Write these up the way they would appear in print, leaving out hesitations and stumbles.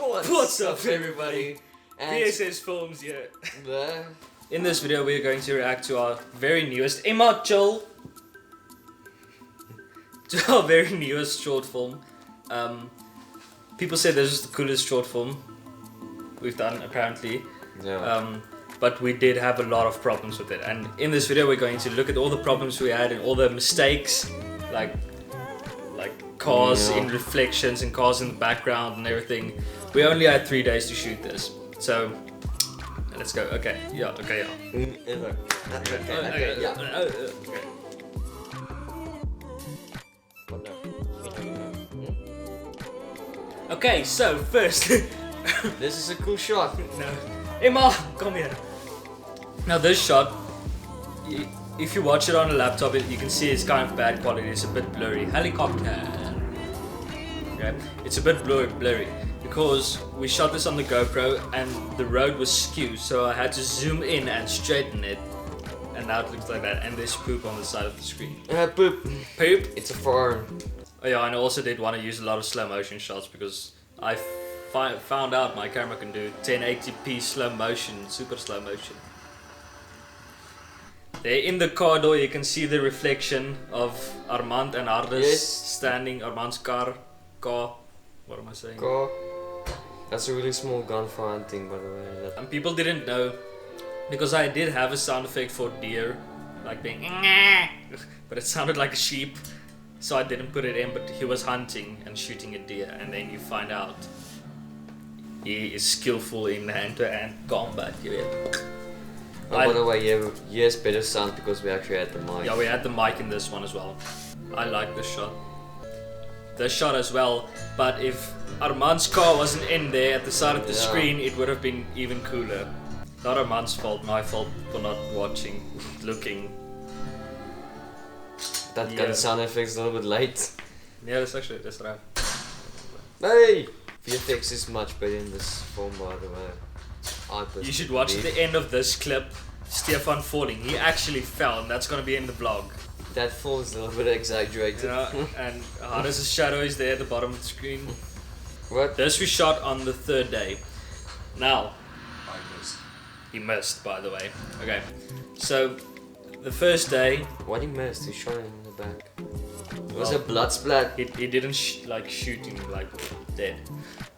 What's up, everybody? And VSS Films here. the In this video, we are going to react to our very newest to our very newest short film. People say this is the coolest short film we've done, apparently. yeah. But we did have a lot of problems with it, and in this video, we're going to look at all the problems we had and all the mistakes, like cars in reflections and cars in the background and everything. We only had 3 days to shoot this, so let's go. Okay, yeah. Okay, yeah. Okay, so first, This is a cool shot. no, Emma, come here. Now this shot, if you watch it on a laptop, you can see it's kind of bad quality. It's a bit blurry. Helicopter. Okay, it's a bit blurry because we shot this on the GoPro and the road was skewed, so I had to zoom in and straighten it, and now it looks like that. And there's poop on the side of the screen. Poop. Poop. It's a farm. Oh yeah, and I also did want to use a lot of slow motion shots because I found out my camera can do 1080p slow motion, super slow motion. There in the car door you can see the reflection of Armand and Ardis standing, Armand's car, what am I saying? Car. That's a really small gun for hunting, by the way. And people didn't know, because I did have a sound effect for deer, like being but it sounded like a sheep, so I didn't put it in, but he was hunting and shooting a deer, and then you find out he is skillful in hand-to-hand combat. By the way, yes, better sound because we actually had the mic. Yeah, we had the mic in this one as well. I like this shot. This shot as well, but if Armand's car wasn't in there at the side of the screen, it would have been even cooler. Not Armand's fault, my fault for not watching, looking. That gun sound effect's a little bit late. Yeah, that's right. Hey! VFX is much better in this film, by the way. You should watch the end of this clip, Stefan falling. He actually fell, and that's gonna be in the vlog. That fall is a little bit exaggerated. Yeah, and Hardis' shadow is there at the bottom of the screen. What? This we shot on the 3rd day. Now, he missed, by the way. Okay, so the first day. What he missed? He shot him in the back. It was a blood splat. He didn't shoot him like dead.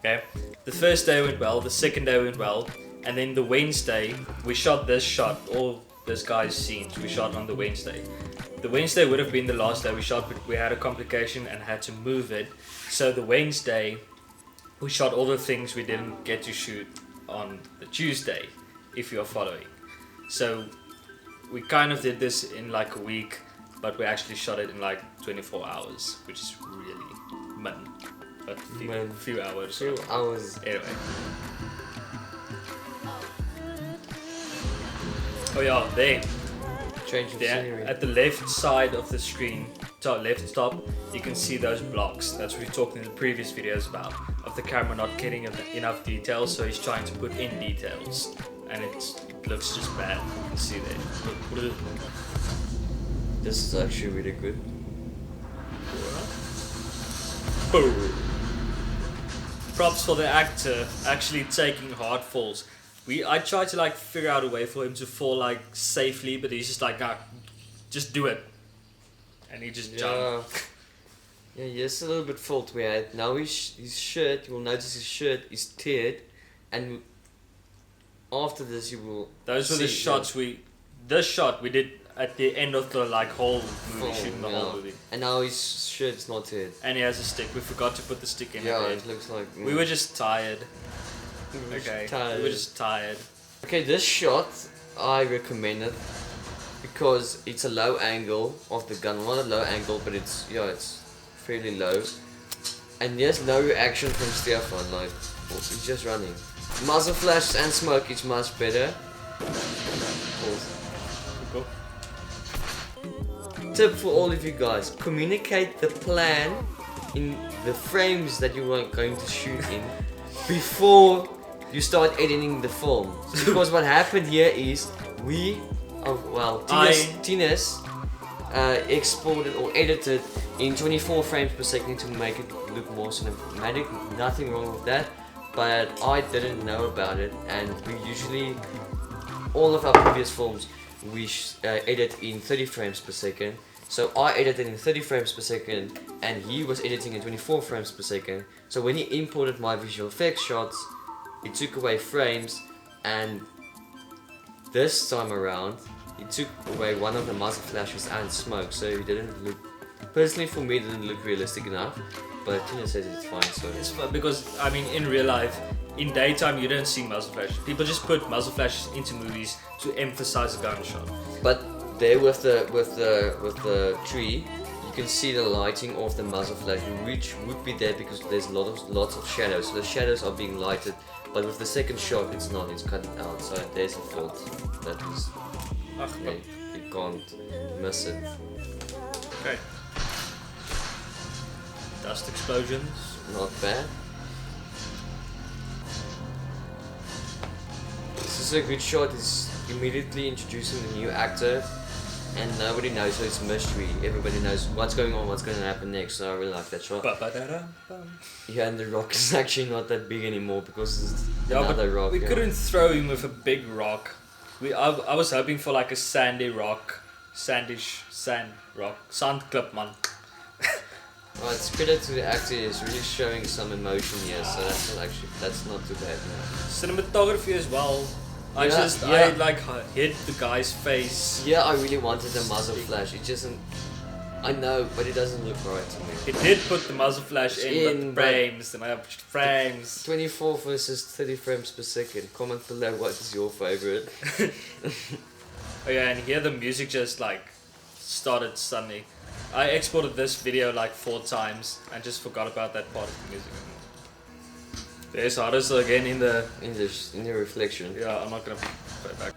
Okay, the first day went well. The second day went well, and then the Wednesday we shot this shot. All this guy's scenes we shot on the Wednesday. The Wednesday would have been the last day we shot, but we had a complication and had to move it. So the Wednesday, we shot all the things we didn't get to shoot on the Tuesday, if you're following. So we kind of did this in like a week, but we actually shot it in like 24 hours, which is really but few hours. Few hours. Anyway. Oh yeah, there. Change of scenery. At the left side of the screen, left top, you can see those blocks. That's what we talked in the previous videos about, of the camera not getting enough details, so he's trying to put in details, and it looks just bad. You can see there. This is actually really good. Props for the actor actually taking hard falls. I tried to figure out a way for him to fall safely, but he's just like, nah, just do it, and he just jumped. Yeah, yes, a little bit fault we had. Now his shirt, you will notice his shirt is teared, and after this you will. Those were the shots This shot we did at the end of the whole movie, shooting the whole movie. And now his shirt is not teared. And he has a stick. We forgot to put the stick in. Yeah, it looks like. We were just tired. We were just tired. Okay, this shot I recommend it because it's a low angle of the gun. Not a low angle, but it's fairly low. And there's no reaction from Stefan. He's just running. Muzzle flash and smoke is much better. Tip for all of you guys: communicate the plan in the frames that you are going to shoot in before you start editing the film. Because what happened here is Tina's exported or edited in 24 frames per second to make it look more cinematic. Nothing wrong with that. but I didn't know about it, and we usually, all of our previous films, we edit in 30 frames per second. So I edited in 30 frames per second, and he was editing in 24 frames per second. So when he imported my visual effects shots, he took away frames, and this time around, he took away one of the muzzle flashes and smoke, so it didn't look, personally for me, it didn't look realistic enough. But Tina says it's fine, so It's fun because I mean, in real life, in daytime, you don't see muzzle flashes. People just put muzzle flashes into movies to emphasize a gunshot. But there with the tree, you can see the lighting of the muzzle flash, which would be there because there's lots of shadows. So the shadows are being lighted, but with the second shot, it's not. It's cut out. So there's a fault. That is, yeah, you can't miss it. Okay. Dust explosions. Not bad. This is a good shot. It's immediately introducing the new actor, and nobody knows, so it's mystery. Everybody knows what's going on, what's going to happen next. So I really like that shot. Yeah, and the rock is actually not that big anymore because it's another rock. We couldn't throw him with a big rock. I was hoping for like a sandy rock, sand clip, man. Well, it's credit to the actor. He's really showing some emotion here, so that's not too bad. Cinematography as well. I like hit the guy's face. Yeah, I really wanted the muzzle flash. It doesn't. I know, but it doesn't look right to me. It did put the muzzle flash in, but frames, and I have frames. 24 versus 30 frames per second. Comment below what is your favorite. Oh yeah, and here the music just like started suddenly. I exported this video like 4 times and just forgot about that part of the music. There's Harris again in the reflection. Yeah, I'm not gonna play back.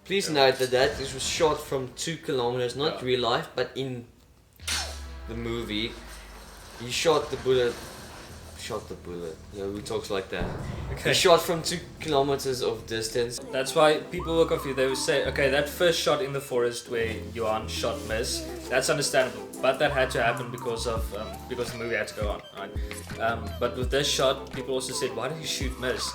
Please note that this was shot from 2 kilometers, not real life, but in the movie. He shot the bullet. Yeah, who talks like that? Okay. He shot from 2 kilometers of distance. That's why people were confused. They would say, okay, that first shot in the forest where Johan shot miss, that's understandable. But that had to happen because the movie had to go on, right? But with this shot, people also said, why did you shoot miss?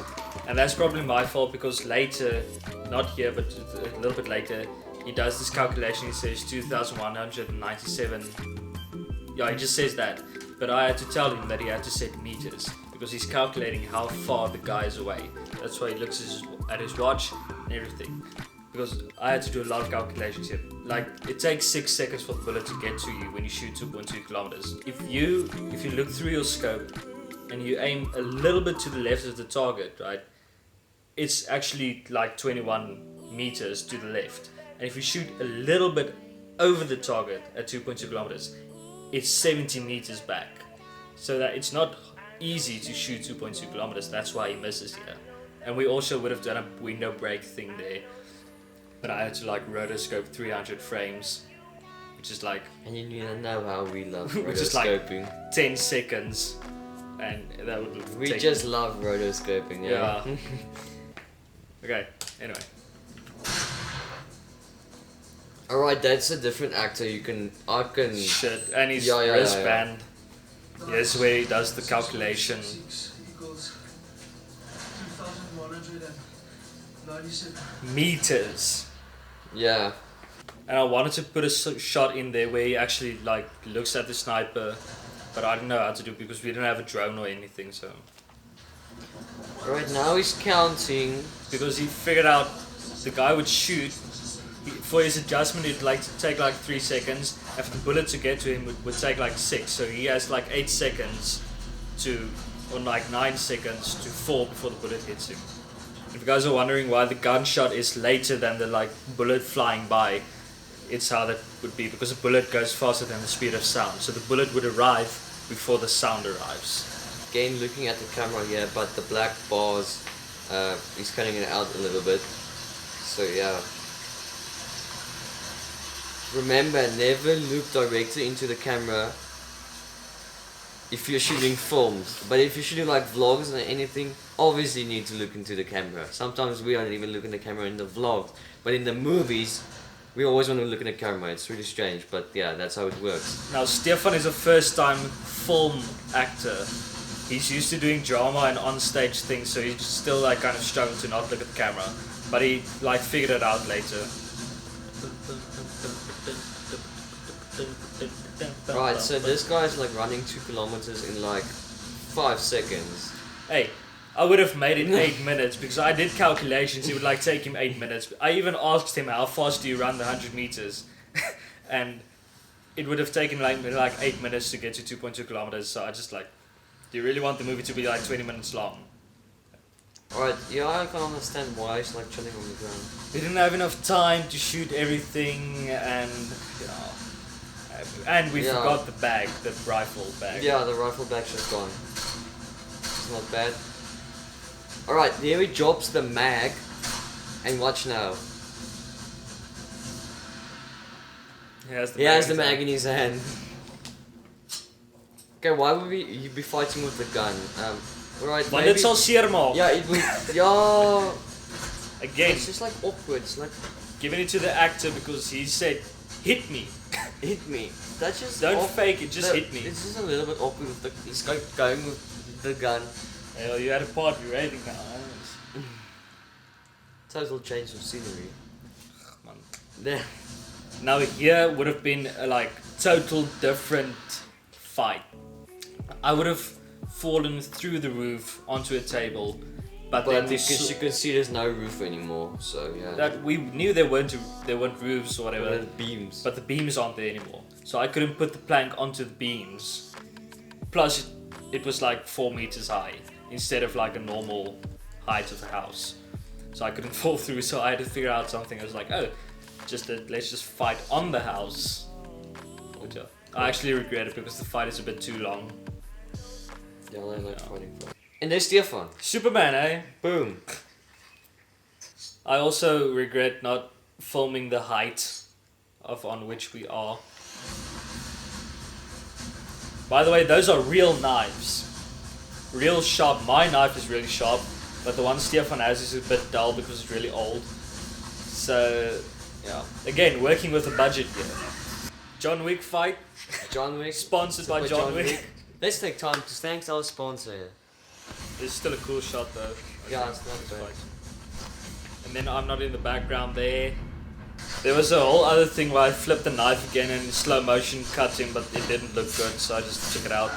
And that's probably my fault because later, not here, but a little bit later, he does this calculation. He says 2,197. Yeah, he just says that. But I had to tell him that he had to set meters because he's calculating how far the guy is away. That's why he looks at his watch and everything. Because I had to do a lot of calculations here. Like, it takes 6 seconds for the bullet to get to you when you shoot 2.2 kilometers. If you look through your scope and you aim a little bit to the left of the target, right, it's actually like 21 meters to the left. And if you shoot a little bit over the target at 2.2 kilometers, it's 70 meters back. So that it's not easy to shoot 2.2 kilometers. That's why he misses here. And we also would have done a window break thing there. But I had to like rotoscope 300 frames, which is like... And you know how we love which is rotoscoping. like 10 seconds. And that would We just love rotoscoping, yeah. Okay, anyway. Alright, that's a different actor. I can... Shit, and his wristband. Yes, where he does the calculation. Meters. Yeah. And I wanted to put a shot in there where he actually like looks at the sniper, but I didn't know how to do it because we didn't have a drone or anything, so... Right now he's counting. Because he figured out the guy would shoot. For his adjustment, it'd like to take like 3 seconds. If the bullet to get to him would take like 6, so he has like 8 seconds to, or like 9 seconds to fall before the bullet hits him. If you guys are wondering why the gunshot is later than the like bullet flying by, it's how that would be because the bullet goes faster than the speed of sound. So the bullet would arrive before the sound arrives. Again, looking at the camera here, but the black bars, he's cutting it out a little bit. So yeah. Remember, never look directly into the camera if you're shooting films. But if you're shooting like vlogs or anything, obviously you need to look into the camera. Sometimes we don't even look in the camera in the vlogs. But in the movies, we always want to look in the camera. It's really strange, but yeah, that's how it works. Now, Stefan is a first-time film actor. he's used to doing drama and on-stage things, so he still like kind of struggled to not look at the camera. But he like figured it out later. Right, so this guy's like running 2 kilometers in like 5 seconds. Hey, I would have made it 8 minutes because I did calculations. It would like take him 8 minutes. I even asked him how fast do you run the 100 meters, and it would have taken like 8 minutes to get to 2.2 kilometers. So I just like, do you really want the movie to be like 20 minutes long? Alright, yeah, I can understand why he's like chilling on the ground. We didn't have enough time to shoot everything, and you know, and we forgot the bag, the rifle bag. Yeah, the rifle bag's just gone. It's not bad. Alright, there he drops the mag, and watch now. He has the mag in his hand. Okay, why would you be fighting with the gun? Right, Maar maybe... dit sal seer maak. Yeah, it would... Yeah... Again, it's just like awkward, it's like... Giving it to the actor because he said, hit me. Hit me. That's just... Don't fake it, just hit me. It's just a little bit awkward with the... This guy going with the gun. Hell, you had a party rating now. Total change of scenery. Man. There. Now here would have been a like total different fight. I would have fallen through the roof onto a table, but then you can see there's no roof anymore, so yeah. that we knew there weren't roofs or whatever. There's beams. But the beams aren't there anymore, so I couldn't put the plank onto the beams. Plus, it was like 4 meters high instead of like a normal height of the house, so I couldn't fall through. So I had to figure out something. I was like, oh, let's just fight on the house. Which I actually regret it because the fight is a bit too long. Yeah, I like fighting. And there's Stefan. Superman, eh? Boom. I also regret not filming the height of on which we are. By the way, those are real knives. Real sharp. My knife is really sharp, but the one Stefan has is a bit dull because it's really old. So, yeah. Again, working with a budget here. John Wick fight. John Wick. Sponsored by John Wick. Let's take time to thank our sponsor. It's still a cool shot though. Yeah, it's not bad. And then I'm not in the background there. There was a whole other thing where I flipped the knife again and in slow motion cut him, but it didn't look good, so I just took it out.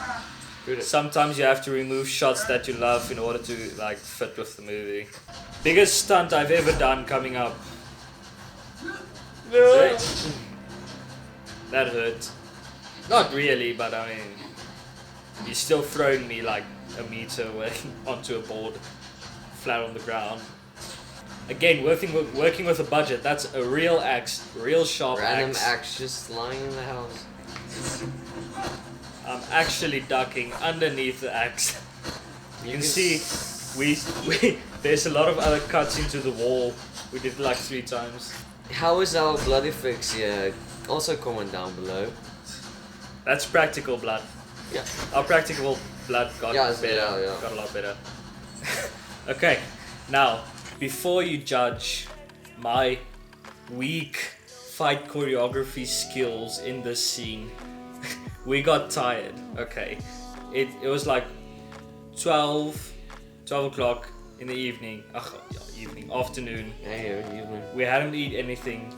Good. Sometimes you have to remove shots that you love in order to like fit with the movie. Biggest stunt I've ever done coming up. No. That hurt. Not really, but I mean, he's still throwing me like a meter away onto a board, flat on the ground. Again, working with a budget. That's a real axe, real sharp Random axe. axe just lying in the house. I'm actually ducking underneath the axe. You can see, there's a lot of other cuts into the wall. We did it like 3 times. How is our blood effects here? Also comment down below. That's practical blood. Yeah. Our practical blood got better. Yeah. Got a lot better. Okay, now before you judge my weak fight choreography skills in this scene, we got tired. Okay, it was like 12 o'clock in the evening. Afternoon. Yeah, evening. We hadn't eaten anything,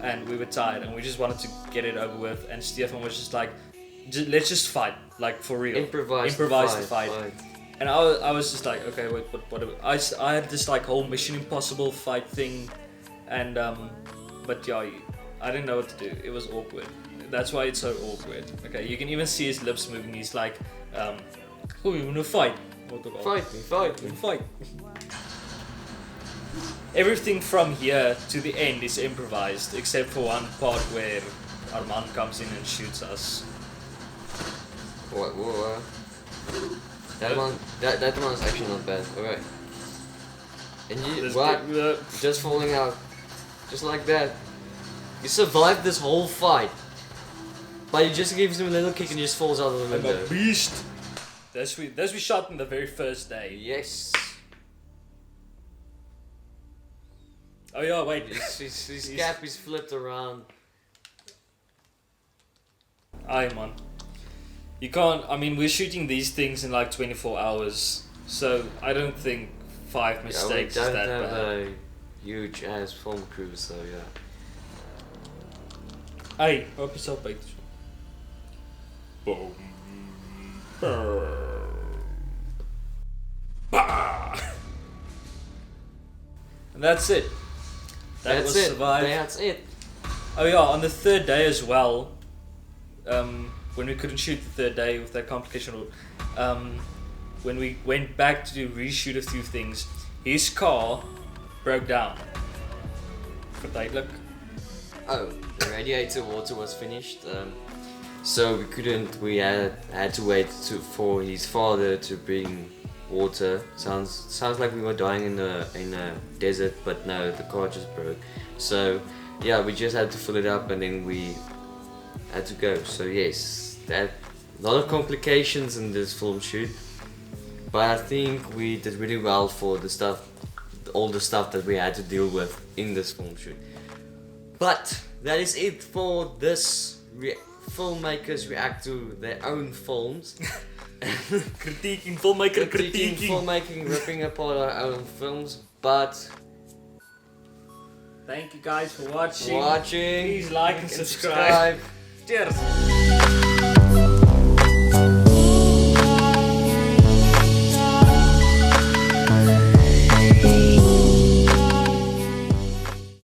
and we were tired, and we just wanted to get it over with. And Stefan was just like, let's just fight, like for real. Improvise the fight. And I was just like, okay, wait, what I had this like whole Mission Impossible fight thing, and but yeah, I didn't know what to do. It was awkward. That's why it's so awkward. Okay, you can even see his lips moving. He's like, oh, you wanna fight? Fight. Everything from here to the end is improvised, except for one part where Armand comes in and shoots us. Whoa. That one's actually not bad. Alright. And you just falling out. Just like that. You survived this whole fight. But you just gives him a little kick and he just falls out of the window. I'm a beast! That's we shot in the very first day. Yes. Oh yeah, wait. His cap is flipped around. Aye man. You can't. I mean, we're shooting these things in like 24 hours, so I don't think 5 mistakes yeah, we is don't that have bad. a huge ass film crew, so yeah. Hey, hoop jezelf beter. Boom. And that's it. That was survived. That's it. Oh yeah, on the third day as well, when we couldn't shoot the third day with that complication, when we went back to reshoot a few things, his car broke down. Verduidelijk. Oh, the radiator water was finished. So we had to wait for his father to bring water. Sounds like we were dying in a desert, but no, the car just broke. So yeah, we just had to fill it up and then we had to go. So yes, that a lot of complications in this film shoot, but I think we did really well for all the stuff that we had to deal with in this film shoot. But that is it for this filmmakers react to their own films. Critiquing, filmmaker Critiquing, critiquing. filmmaking, ripping apart our own films. But Thank you guys for watching. watching, Please like and subscribe. Cheers.